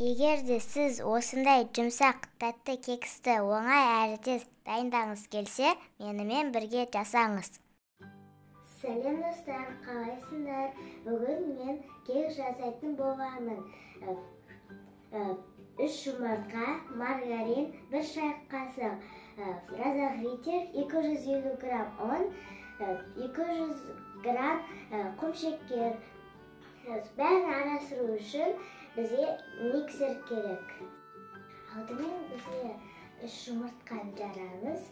Егерде сіз осындай жұмсақ тәтті кексті оңай әрі тез дайындағыңыз келсе, менімен бірге жасаңыз. Сәлем достар, қалайсыңдар? Бүгін мен кек жасайтын боламын. 3 жұмыртқа, маргарин, 1 шай қасық, разогретер, 250 грамм ұн, 200 грамм құмшекер. Бәрін араластыру үшін бізге миксер керек. Алдымен бізге 3 жұмыртқаны жарамыз.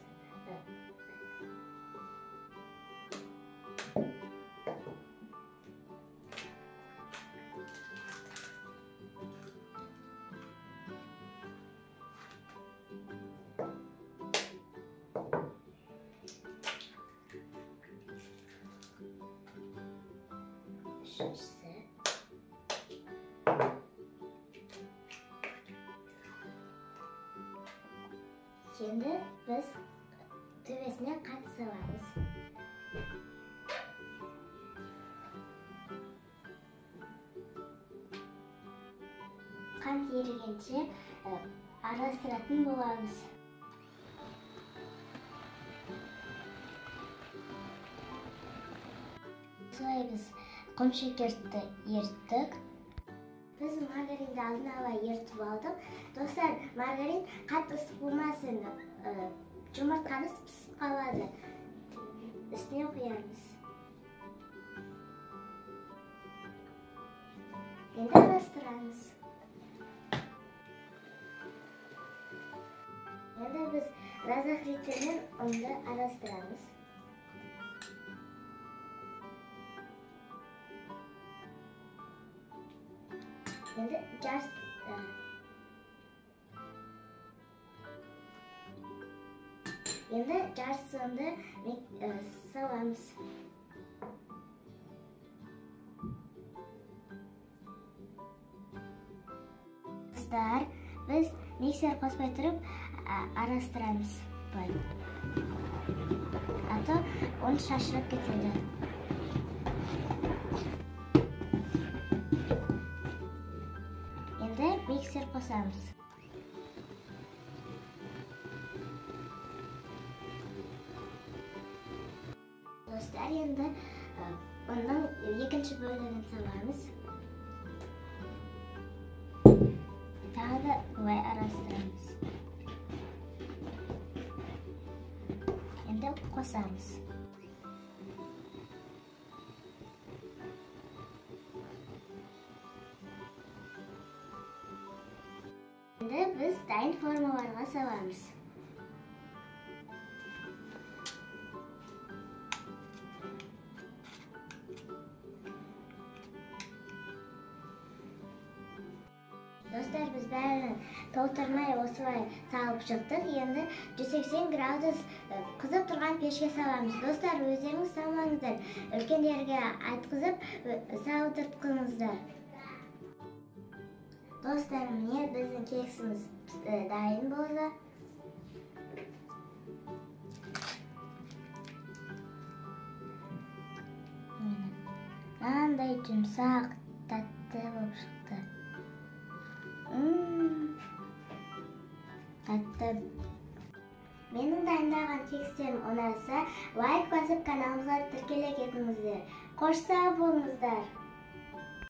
Şimdi biz tövesine qant salamız. Qant erigençe aralastırатын bolamız. Sonra biz құмшекерді ерттік. Біз маргаринді алдын ала ертіп алдық. Достар, маргарин қатты ыстық болмасын, жұмыртқамыз пісіп қалады. Үстіне құямыз. Енді араластырамыз. Енді біз разогреттермен ұнды араластырамыз. Енді жарысында саламыз. Қыздар, біз миксер қоспай тұрып араластырамыз. А то он шашырап кетеді. Енді миксер қосамыз. Достар, енді оның екінші бөлігін саламыз. Тағы да бұлай араластырамыз. Енді қосамыз. Енді біз дайын формаларға саламыз. Достар, біз бәрін толтырмай осылай салып шықтық. Енді 180 градус қызып тұрған пешке саламыз. Достар, өздеріңіз салмаңыздар. Үлкендерге айтқызып салдыртқыңыздар. Достар, міне біздің кексіміз дайын болды. Мынандай жұмсақ, тәтті болып шықты. Тәтті. Менің дайындаған кекстерім ұнаса, лайк басып каналымызға тіркеле кетіңіздер. Қош сау болыңыздар.